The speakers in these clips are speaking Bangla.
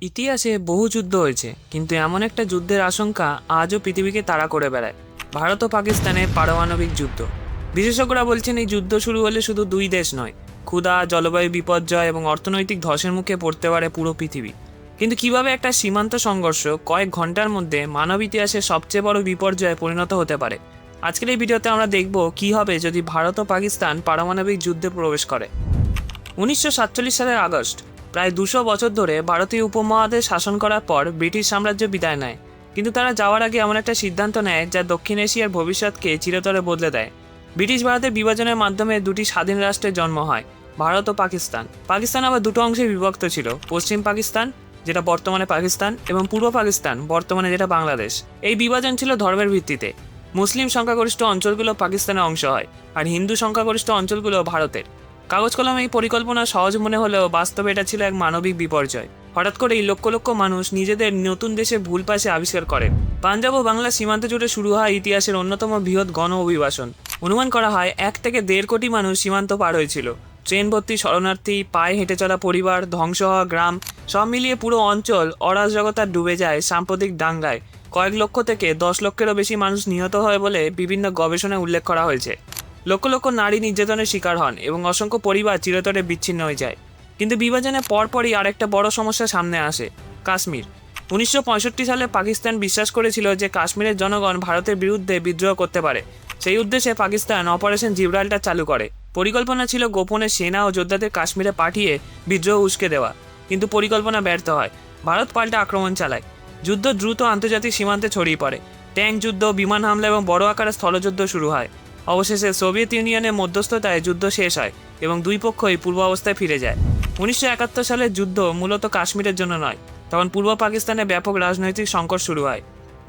ইতিহাসে বহু যুদ্ধ হয়েছে, কিন্তু এমন একটা যুদ্ধের আশঙ্কা আজও পৃথিবীকে তাড়া করে বেড়ায়। ভারত ও পাকিস্তানের পারমাণবিক যুদ্ধ। বিশেষজ্ঞরা বলছেন এই যুদ্ধ শুরু হলে শুধু দুই দেশ নয়, ক্ষুধা, জলবায়ু বিপর্যয় এবং অর্থনৈতিক ধসের মুখে পড়তে পারে পুরো পৃথিবী। কিন্তু কিভাবে একটা সীমান্ত সংঘর্ষ কয়েক ঘন্টার মধ্যে মানব ইতিহাসের সবচেয়ে বড় বিপর্যয়ে পরিণত হতে পারে, আজকের এই ভিডিওতে আমরা দেখব কি হবে যদি ভারত ও পাকিস্তান পারমাণবিক যুদ্ধে প্রবেশ করে। 1947 সালের আগস্ট, প্রায় 200 বছর ধরে ভারতীয় উপমহাদেশ শাসন করার পর ব্রিটিশ সাম্রাজ্য বিদায় নেয়। কিন্তু তারা যাওয়ার আগে এমন একটা সিদ্ধান্ত নেয় যা দক্ষিণ এশিয়ার ভবিষ্যৎকে চিরতরে বদলে দেয়। ব্রিটিশ ভারতের বিভাজনের মাধ্যমে দুটি স্বাধীন রাষ্ট্রের জন্ম হয়, ভারত ও পাকিস্তান। পাকিস্তান আবার দুটো অংশে বিভক্ত ছিল, পশ্চিম পাকিস্তান, যেটা বর্তমানে পাকিস্তান, এবং পূর্ব পাকিস্তান, বর্তমানে যেটা বাংলাদেশ। এই বিভাজন ছিল ধর্মের ভিত্তিতে। মুসলিম সংখ্যাগরিষ্ঠ অঞ্চলগুলো পাকিস্তানের অংশ হয়, আর হিন্দু সংখ্যাগরিষ্ঠ অঞ্চলগুলো ভারতের। কাগজ কলমে এই পরিকল্পনা সহজ মনে হলেও বাস্তবে এটা ছিল এক মানবিক বিপর্যয়। হঠাৎ করেই লক্ষ লক্ষ মানুষ নিজেদের নতুন দেশে ভুল পাশে আবিষ্কার করে। পাঞ্জাব ও বাংলা সীমান্ত জুড়ে শুরু হয় ইতিহাসের অন্যতম বৃহৎ গণ অভিবাসন। অনুমান করা হয় 1 থেকে 1.5 কোটি মানুষ সীমান্ত পার হয়েছিল। ট্রেন ভর্তি শরণার্থী, পায়ে হেঁটে চলা পরিবার, ধ্বংস হওয়া গ্রাম, সব মিলিয়ে পুরো অঞ্চল অরাজকতা ডুবে যায় সাম্প্রতিক দাঙ্গায়। কয়েক লক্ষ থেকে 10 লক্ষেরও বেশি মানুষ নিহত হয় বলে বিভিন্ন গবেষণায় উল্লেখ করা হয়েছে। লক্ষ লক্ষ নারী নির্যাতনের শিকার হন এবং অসংখ্য পরিবার চিরতরে বিচ্ছিন্ন হয়ে যায়। কিন্তু বিভাজনের পরপরই আরেকটা বড় সমস্যা সামনে আসে, কাশ্মীর। 1965 সালে পাকিস্তান বিশ্বাস করেছিল যে কাশ্মীরের জনগণ ভারতের বিরুদ্ধে বিদ্রোহ করতে পারে। সেই উদ্দেশ্যে পাকিস্তান অপারেশন জিব্রাল্টার চালু করে। পরিকল্পনা ছিল গোপনে সেনা ও যোদ্ধাদের কাশ্মীরে পাঠিয়ে বিদ্রোহ উস্কে দেওয়া, কিন্তু পরিকল্পনা ব্যর্থ হয়। ভারত পাল্টা আক্রমণ চালায়। যুদ্ধ দ্রুত আন্তর্জাতিক সীমান্তে ছড়িয়ে পড়ে। ট্যাঙ্ক যুদ্ধ, বিমান হামলা এবং বড় আকারের স্থলযুদ্ধ শুরু হয়। অবশেষে সোভিয়েত ইউনিয়নের মধ্যস্থতায় যুদ্ধ শেষ হয় এবং দুই পক্ষই পূর্ব অবস্থায় ফিরে যায়। 1971 সালের যুদ্ধ মূলত কাশ্মীরের জন্য নয়, তখন পূর্ব পাকিস্তানে ব্যাপক রাজনৈতিক সংকট শুরু হয়।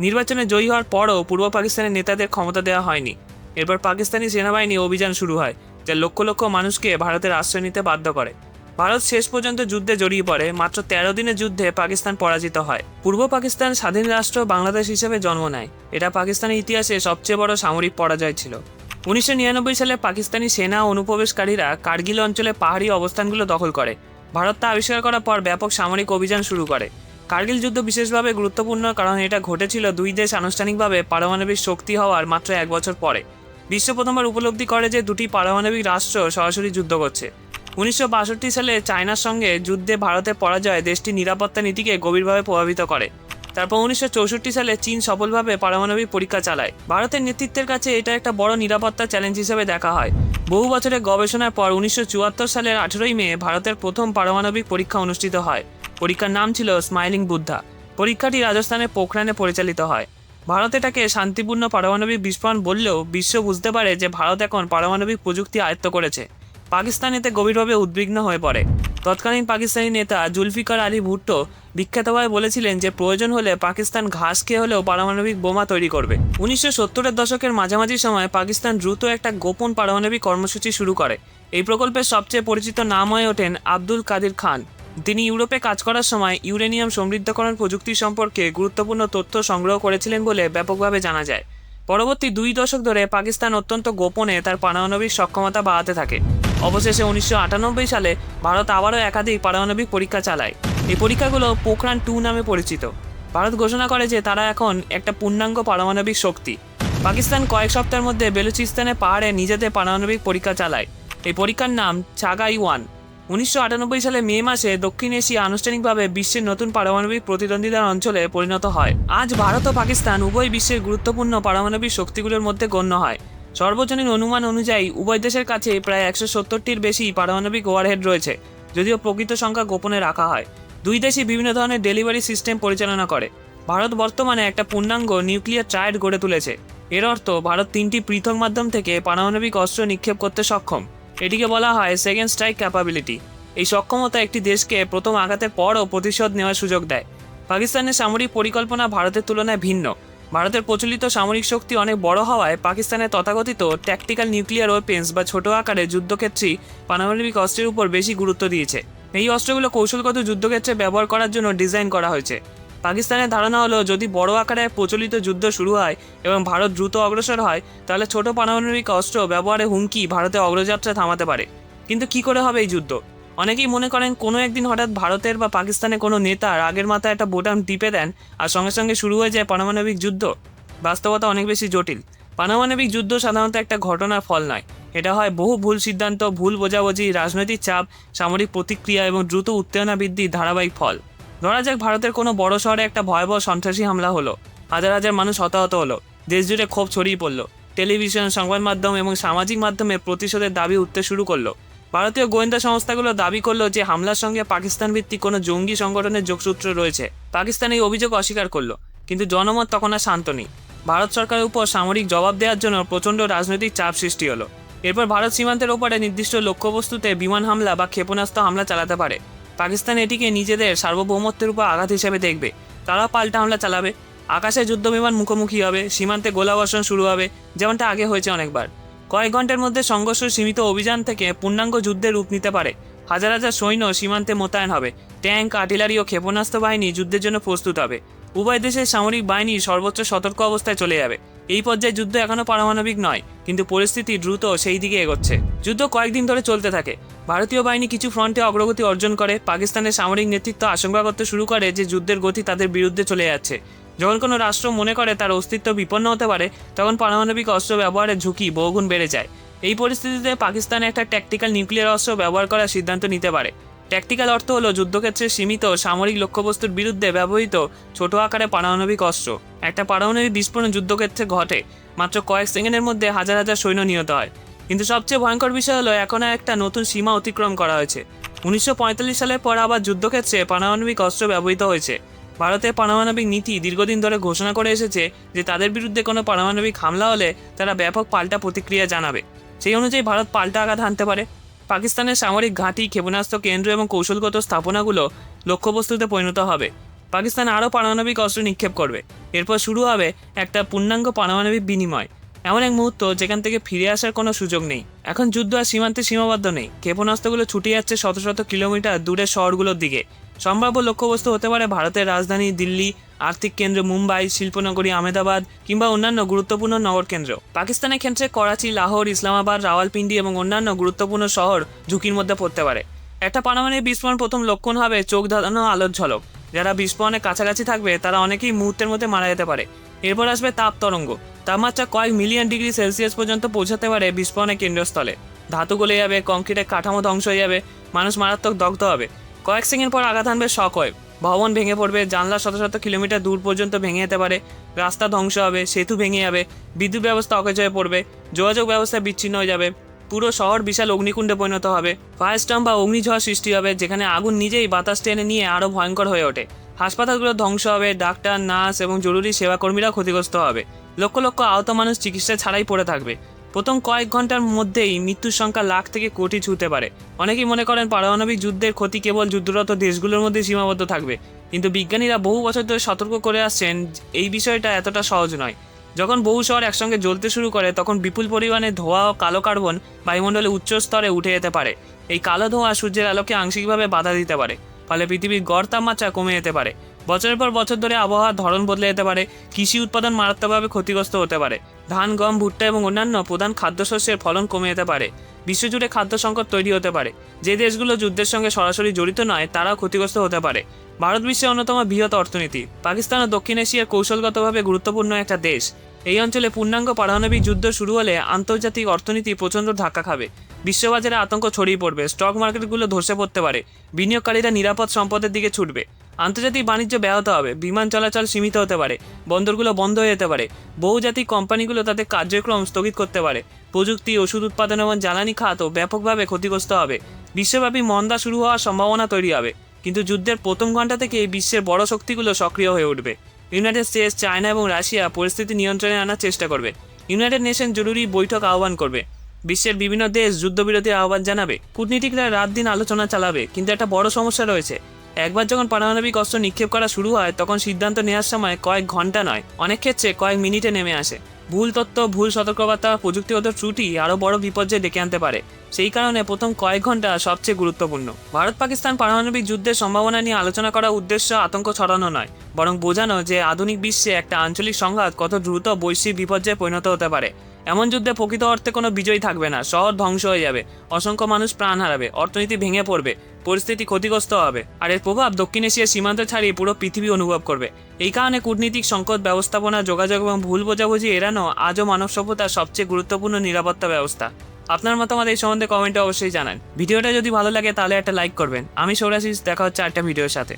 নির্বাচনে জয়ী হওয়ার পরও পূর্ব পাকিস্তানের নেতাদের ক্ষমতা দেওয়া হয়নি। এরপর পাকিস্তানি সেনাবাহিনী অভিযান শুরু হয়, যা লক্ষ লক্ষ মানুষকে ভারতের আশ্রয় নিতে বাধ্য করে। ভারত শেষ পর্যন্ত যুদ্ধে জড়িয়ে পড়ে। মাত্র 13 দিনের যুদ্ধে পাকিস্তান পরাজিত হয়। পূর্ব পাকিস্তান স্বাধীন রাষ্ট্র বাংলাদেশ হিসেবে জন্ম নেয়। এটা পাকিস্তানের ইতিহাসে সবচেয়ে বড় সামরিক পরাজয় ছিল। 1999 সালে পাকিস্তানি সেনা অনুপ্রবেশকারীরা কার্গিল অঞ্চলে পাহাড়ি অবস্থানগুলো দখল করে। ভারত তা আবিষ্কার করার পর ব্যাপক সামরিক অভিযান শুরু করে। কার্গিল যুদ্ধ বিশেষভাবে গুরুত্বপূর্ণ কারণ এটা ঘটেছিল দুই দেশ আনুষ্ঠানিকভাবে পারমাণবিক শক্তি হওয়ার মাত্র 1 বছর পরে। বিশ্ব প্রথমবার উপলব্ধি করে যে দুটি পারমাণবিক রাষ্ট্র সরাসরি যুদ্ধ করছে। 1962 সালে চায়নার সঙ্গে যুদ্ধে ভারতের পরাজয় দেশটির নিরাপত্তা নীতিকে গভীরভাবে প্রভাবিত করে। তারপর 1964 সালে চীন সফলভাবে পারমাণবিক পরীক্ষা চালায়। ভারতের নেতৃত্বের কাছে এটা একটা বড় নিরাপত্তা চ্যালেঞ্জ হিসেবে দেখা হয়। বহু বছরের গবেষণার পর 1974 সালের 18 মে ভারতের প্রথম পারমাণবিক পরীক্ষা অনুষ্ঠিত হয়। পরীক্ষার নাম ছিল স্মাইলিং বুদ্ধা। পরীক্ষাটি রাজস্থানের পোখরানে পরিচালিত হয়। ভারত এটাকে শান্তিপূর্ণ পারমাণবিক বিস্ফোরণ বললেও বিশ্ব বুঝতে পারে যে ভারত এখন পারমাণবিক প্রযুক্তি আয়ত্ত করেছে। পাকিস্তান এতে গভীরভাবে উদ্বিগ্ন হয়ে পড়ে। তৎকালীন পাকিস্তানি নেতা জুলফিকার আলী ভুট্টো বিখ্যাতভাবে বলেছিলেন যে প্রয়োজন হলে পাকিস্তান ঘাস খেয়ে হলেও পারমাণবিক বোমা তৈরি করবে। 1970-এর দশকের মাঝামাঝি সময়ে পাকিস্তান দ্রুত একটা গোপন পারমাণবিক কর্মসূচি শুরু করে। এই প্রকল্পের সবচেয়ে পরিচিত নাম হয়ে ওঠেন আব্দুল কাদির খান। তিনি ইউরোপে কাজ করার সময় ইউরেনিয়াম সমৃদ্ধকরণ প্রযুক্তি সম্পর্কে গুরুত্বপূর্ণ তথ্য সংগ্রহ করেছিলেন বলে ব্যাপকভাবে জানা যায়। পরবর্তী 2 দশক ধরে পাকিস্তান অত্যন্ত গোপনে তার পারমাণবিক সক্ষমতা বাড়াতে থাকে। অবশেষে 1998 সালে ভারত আবারও একাধিক পারমাণবিক পরীক্ষা চালায়। এই পরীক্ষাগুলো পোখরান 2 নামে পরিচিত। ভারত ঘোষণা করে যে তারা এখন একটা পূর্ণাঙ্গ পারমাণবিক শক্তি। পাকিস্তান কয়েক সপ্তাহের মধ্যে বেলুচিস্তানের পাহাড়ে নিজেদের পারমাণবিক পরীক্ষা চালায়। এই পরীক্ষার নাম চাগাই-1। 1998 সালে মে মাসে দক্ষিণ এশিয়া আনুষ্ঠানিকভাবে বিশ্বের নতুন পারমাণবিক প্রতিদ্বন্দ্বিতার অঞ্চলে পরিণত হয়। আজ ভারত ও পাকিস্তান উভয় বিশ্বের গুরুত্বপূর্ণ পারমাণবিক শক্তিগুলোর মধ্যে গণ্য হয়। সর্বজনীন অনুমান অনুযায়ী উভয় দেশের কাছে প্রায় 170টির বেশি পারমাণবিক ওয়ারহেড রয়েছে, যদিও প্রকৃত সংখ্যা গোপনে রাখা হয়। দুই দেশই বিভিন্ন ধরনের ডেলিভারি সিস্টেম পরিচালনা করে। ভারত বর্তমানে একটা পূর্ণাঙ্গ নিউক্লিয়ার ট্রায়েড গড়ে তুলেছে। এর অর্থ ভারত 3টি পৃথক মাধ্যম থেকে পারমাণবিক অস্ত্র নিক্ষেপ করতে সক্ষম। এটিকে বলা হয় সেকেন্ড স্ট্রাইক ক্যাপাবিলিটি। এই সক্ষমতা একটি দেশকে প্রথম আঘাতের পরও প্রতিশোধ নেওয়ার সুযোগ দেয়। পাকিস্তানের সামরিক পরিকল্পনা ভারতের তুলনায় ভিন্ন। ভারতের প্রচলিত সামরিক শক্তি অনেক বড় হওয়ায় পাকিস্তানের তথাকথিত ট্যাকটিক্যাল নিউক্লিয়ার ওয়েপেন্স বা ছোট আকারের যুদ্ধক্ষেত্রেই পারমাণবিক অস্ত্রের উপর বেশি গুরুত্ব দিয়েছে। এই অস্ত্রগুলো কৌশলগত যুদ্ধক্ষেত্রে ব্যবহার করার জন্য ডিজাইন করা হয়েছে। পাকিস্তানের ধারণা হলো যদি বড় আকারে প্রচলিত যুদ্ধ শুরু হয় এবং ভারত দ্রুত অগ্রসর হয়, তাহলে ছোট পারমাণবিক অস্ত্র ব্যবহারে হুমকি ভারতের অগ্রযাত্রা থামাতে পারে। কিন্তু কি করে হবে এই যুদ্ধ? অনেকেই মনে করেন কোনো একদিন হঠাৎ ভারতের বা পাকিস্তানের কোনো নেতা আগের মাথায় একটা বোতাম টিপে দেন আর সঙ্গে সঙ্গে শুরু হয়ে যায় পারমাণবিক যুদ্ধ। বাস্তবতা অনেক বেশি জটিল। পারমাণবিক যুদ্ধ সাধারণত একটা ঘটনার ফল নয়, এটা হয় বহু ভুল সিদ্ধান্ত, ভুল বোঝাবুঝি, রাজনৈতিক চাপ, সামরিক প্রতিক্রিয়া এবং দ্রুত উত্তেজনা বৃদ্ধির ধারাবাহিক ফল। ধরা যাক ভারতের কোনো বড় শহরে একটা ভয়াবহ সন্ত্রাসী হামলা হলো, হাজার হাজার মানুষ হতাহত হলো, দেশ জুড়ে ক্ষোভ ছড়িয়ে পড়লো, টেলিভিশন, সংবাদ মাধ্যম এবং সামাজিক মাধ্যমে প্রতিশোধের দাবি উঠতে শুরু করলো। ভারতীয় গোয়েন্দা সংস্থাগুলো দাবি করলো যে হামলার সঙ্গে পাকিস্তান ভিত্তিক কোনো জঙ্গি সংগঠনের যোগসূত্র রয়েছে। পাকিস্তান এই অভিযোগ অস্বীকার করলো, কিন্তু জনমত তখন আর শান্ত নেই। ভারত সরকারের উপর সামরিক জবাব দেওয়ার জন্য প্রচণ্ড রাজনৈতিক চাপ সৃষ্টি হলো। এরপর ভারত সীমান্তের ওপরে নির্দিষ্ট লক্ষ্যবস্তুতে বিমান হামলা বা ক্ষেপণাস্ত্র হামলা চালাতে পারে। পাকিস্তান এটিকে নিজেদের সার্বভৌমত্বের উপর আঘাত হিসেবে দেখবে। তারা পাল্টা হামলা চালাবে, আকাশে যুদ্ধবিমান মুখোমুখি হবে, সীমান্তে গোলাবর্ষণ শুরু হবে, যেমনটা আগে হয়েছে অনেকবার। কয়েক ঘন্টার মধ্যে সংঘর্ষ সীমিত অভিযান থেকে পূর্ণাঙ্গ যুদ্ধের রূপ নিতে পারে। হাজার হাজার সৈন্য সীমান্তে মোতায়েন হবে, ট্যাঙ্ক, আর্টিলারি ও ক্ষেপণাস্ত্র বাহিনী যুদ্ধের জন্য প্রস্তুত হবে। উভয় দেশের সামরিক বাহিনী সর্বোচ্চ সতর্ক অবস্থায় চলে যাবে। এই পর্যায়ে যুদ্ধ এখনও পারমাণবিক নয়, কিন্তু পরিস্থিতি দ্রুত সেই দিকে এগোচ্ছে। যুদ্ধ কয়েকদিন ধরে চলতে থাকে। ভারতীয় বাহিনী কিছু ফ্রন্টে অগ্রগতি অর্জন করে। পাকিস্তানের সামরিক নেতৃত্ব আশঙ্কা করতে শুরু করে যে যুদ্ধের গতি তাদের বিরুদ্ধে চলে যাচ্ছে। যখন কোনো রাষ্ট্র মনে করে তার অস্তিত্ব বিপন্ন হতে পারে, তখন পারমাণবিক অস্ত্র ব্যবহারের ঝুঁকি বহুগুণ বেড়ে যায়। এই পরিস্থিতিতে পাকিস্তান একটা ট্যাকটিক্যাল নিউক্লিয়ার অস্ত্র ব্যবহার করার সিদ্ধান্ত নিতে পারে। ট্যাকটিক্যাল অর্থ হলো যুদ্ধক্ষেত্রে সীমিত সামরিক লক্ষ্যবস্তুর বিরুদ্ধে ব্যবহৃত ছোট আকারে পারমাণবিক অস্ত্র। একটা পারমাণবিক বিস্ফোরণ যুদ্ধক্ষেত্রে ঘটে, মাত্র কয়েক সেকেন্ডের মধ্যে হাজার হাজার সৈন্য নিহত হয়। কিন্তু সবচেয়ে ভয়ঙ্কর বিষয় হলো এখন একটা নতুন সীমা অতিক্রম করা হয়েছে। 1945 সালের পর আবার যুদ্ধক্ষেত্রে পারমাণবিক অস্ত্র ব্যবহৃত হয়েছে। ভারতের পারমাণবিক নীতি দীর্ঘদিন ধরে ঘোষণা করে এসেছে যে তাদের বিরুদ্ধে কোনো পারমাণবিক হামলা হলে তারা ব্যাপক পাল্টা প্রতিক্রিয়া জানাবে। সেই অনুযায়ী ভারত পাল্টা আঘাত হানতে পারে। পাকিস্তানের সামরিক ঘাঁটি, ক্ষেপণাস্ত্র কেন্দ্র এবং কৌশলগত স্থাপনাগুলো লক্ষ্যবস্তুতে পরিণত হবে। পাকিস্তান আরও পারমাণবিক অস্ত্র নিক্ষেপ করবে। এরপর শুরু হবে একটা পূর্ণাঙ্গ পারমাণবিক বিনিময়, এমন এক মুহূর্ত যেখান থেকে ফিরে আসার কোনো সুযোগ নেই। এখন যুদ্ধ আর সীমান্তে সীমাবদ্ধ নেই, ক্ষেপণাস্ত্রগুলো ছুটে যাচ্ছে শত শত কিলোমিটার দূরের শহরগুলোর দিকে। সম্ভাব্য লক্ষ্যবস্তু হতে পারে ভারতের রাজধানী দিল্লি, আর্থিক কেন্দ্র মুম্বাই, শিল্পনগরী আহমেদাবাদ কিংবা অন্যান্য গুরুত্বপূর্ণ নগর কেন্দ্র। পাকিস্তানের ক্ষেত্রে করাচি, লাহোর, ইসলামাবাদ, রাওয়ালপিন্ডি এবং অন্যান্য গুরুত্বপূর্ণ শহর ঝুঁকির মধ্যে পড়তে পারে। একটা পারমাণবিক বিস্ফোরণ প্রথম লক্ষণ হবে চোখ ধাঁধানো আলোর ঝলক। যারা বিস্ফোরণের কাছাকাছি থাকবে তারা অনেকেই মুহূর্তের মধ্যে মারা যেতে পারে। এরপর আসবে তাপ তরঙ্গ। তাপমাত্রা কয়েক মিলিয়ন ডিগ্রি সেলসিয়াস পর্যন্ত পৌঁছাতে পারে বিস্ফোরণের কেন্দ্রস্থলে। ধাতু গলে যাবে, কংক্রিটের কাঠামো ধ্বংস হয়ে যাবে, মানুষ মারাত্মক দগ্ধ হবে। কয়েক সেকেন্ড পর আঘাত আনবে শকওয়েভ, ভবন ভেঙে পড়বে, জানলা শত শত কিলোমিটার দূর পর্যন্ত ভেঙে যেতে পারে, রাস্তা ধ্বংস হবে, সেতু ভেঙে যাবে, বিদ্যুৎ ব্যবস্থা অকেজ হয়ে পড়বে, যোগাযোগ ব্যবস্থা বিচ্ছিন্ন হয়ে যাবে, পুরো শহর বিশাল অগ্নিকুণ্ডে পরিণত হবে। ফায়ারস্টর্ম বা অগ্নিঝড় সৃষ্টি হবে, যেখানে আগুন নিজেই বাতাস টেনে নিয়ে আরও ভয়ঙ্কর হয়ে ওঠে। হাসপাতালগুলো ধ্বংস হবে, ডাক্তার, নার্স এবং জরুরি সেবাকর্মীরা ক্ষতিগ্রস্ত হবে। লক্ষ লক্ষ আহত মানুষ চিকিৎসা ছাড়াই পড়ে থাকবে। প্রথম কয়েক ঘন্টার মধ্যেই মৃত্যুর সংখ্যা লাখ থেকে কোটি ছুঁতে পারে। অনেকেই মনে করেন পারমাণবিক যুদ্ধের ক্ষতি কেবল যুদ্ধরত দেশগুলোর মধ্যে সীমাবদ্ধ থাকবে, কিন্তু বিজ্ঞানীরা বহু বছর ধরে সতর্ক করে আসছেন এই বিষয়টা এতটা সহজ নয়। যখন বহু শহর একসঙ্গে জ্বলতে শুরু করে, তখন বিপুল পরিমাণে ধোঁয়া ও কালো কার্বন বায়ুমণ্ডলে উচ্চ স্তরে উঠে যেতে পারে। এই কালো ধোঁয়া সূর্যের আলোকে আংশিকভাবে বাধা দিতে পারে, ফলে পৃথিবীর গড় তাপমাত্রা কমে যেতে পারে। বছরের পর বছর ধরে আবহাওয়ার ধরন বদলে যেতে পারে, কৃষি উৎপাদন মারাত্মকভাবে ক্ষতিগ্রস্ত হতে পারে, ধান, গম, ভুট্টা এবং অন্যান্য প্রধান খাদ্যশস্যের ফলন কমে যেতে পারে, বিশ্বজুড়ে খাদ্য সংকট তৈরি হতে পারে। যে দেশগুলো যুদ্ধের সঙ্গে সরাসরি জড়িত নয় তারাও ক্ষতিগ্রস্ত হতে পারে। ভারত বিশ্বের অন্যতম বৃহৎ অর্থনীতি। পাকিস্তান ও দক্ষিণ এশিয়ার কৌশলগতভাবে গুরুত্বপূর্ণ একটা দেশ। এই অঞ্চলে পূর্ণাঙ্গ পারমাণবিক যুদ্ধ শুরু হলে আন্তর্জাতিক অর্থনীতি প্রচণ্ড ধাক্কা খাবে, বিশ্ববাজারে আতঙ্ক ছড়িয়ে পড়বে, স্টক মার্কেটগুলো ধসে পড়তে পারে, বিনিয়োগকারীরা নিরাপদ সম্পদের দিকে ছুটবে, আন্তর্জাতিক বাণিজ্য ব্যাহত হবে, বিমান চলাচল সীমিত হতে পারে, বন্দরগুলো বন্ধ হয়ে যেতে পারে, বহুজাতিক কোম্পানিগুলো তাদের কার্যক্রম স্থগিত করতে পারে, প্রযুক্তি, ওষুধ উৎপাদন এবং জ্বালানি খাতও ব্যাপকভাবে ক্ষতিগ্রস্ত হবে। বিশ্বব্যাপী মন্দা শুরু হওয়ার সম্ভাবনা তৈরি হবে। কিন্তু যুদ্ধের প্রথম ঘণ্টা থেকেই বিশ্বের বড় শক্তিগুলো সক্রিয় হয়ে উঠবে। ইউনাইটেড স্টেটস, চায়না এবং রাশিয়া পরিস্থিতি নিয়ন্ত্রণে আনার চেষ্টা করবে। ইউনাইটেড নেশন জরুরি বৈঠক আহ্বান করবে। বিশ্বের বিভিন্ন দেশ যুদ্ধবিরতির আহ্বান জানাবে। কূটনীতিকরা রাত দিন আলোচনা চালাবে। কিন্তু একটা বড় সমস্যা রয়েছে। একবার যখন পারমাণবিক অস্ত্র নিক্ষেপ করা শুরু হয়, তখন সিদ্ধান্ত নেওয়ার সময় কয়েক ঘন্টা নয়, অনেক ক্ষেত্রে কয়েক মিনিটে নেমে আসে। ভুল তথ্য, ভুল সতর্কবার্তা, প্রযুক্তিগত ত্রুটি আরও বড় বিপর্যয় ডেকে আনতে পারে। সেই কারণে প্রথম কয়েক ঘন্টা সবচেয়ে গুরুত্বপূর্ণ। ভারত পাকিস্তান পারমাণবিক যুদ্ধের সম্ভাবনা নিয়ে আলোচনা করার উদ্দেশ্য আতঙ্ক ছড়ানো নয়, বরং বোঝানো যে আধুনিক বিশ্বে একটা আঞ্চলিক সংঘাত কত দ্রুত বৈশ্বিক বিপর্যয়ে পরিণত হতে পারে। এমন যুদ্ধে প্রকৃত অর্থে কোনো বিজয় থাকবে না, শহর ধ্বংস হয়ে যাবে, অসংখ্য মানুষ প্রাণ হারাবে, অর্থনীতি ভেঙে পড়বে, পরিস্থিতি ক্ষতিগ্রস্ত হবে, আর এর প্রভাব দক্ষিণ এশিয়ার সীমান্ত ছাড়িয়ে পুরো পৃথিবী অনুভব করবে। এই কারণে কূটনীতিক সংকট ব্যবস্থাপনা, যোগাযোগ এবং ভুল বোঝাবুঝি এড়ানো আজও মানব সভ্যতার সবচেয়ে গুরুত্বপূর্ণ নিরাপত্তা ব্যবস্থা। আপনার মতামত এই সম্বন্ধে কমেন্টে অবশ্যই জানান। ভিডিওটা যদি ভালো লাগে তাহলে একটা লাইক করবেন। আমি সৌরাশিস, দেখা হচ্ছে আরেকটা ভিডিওর সাথে।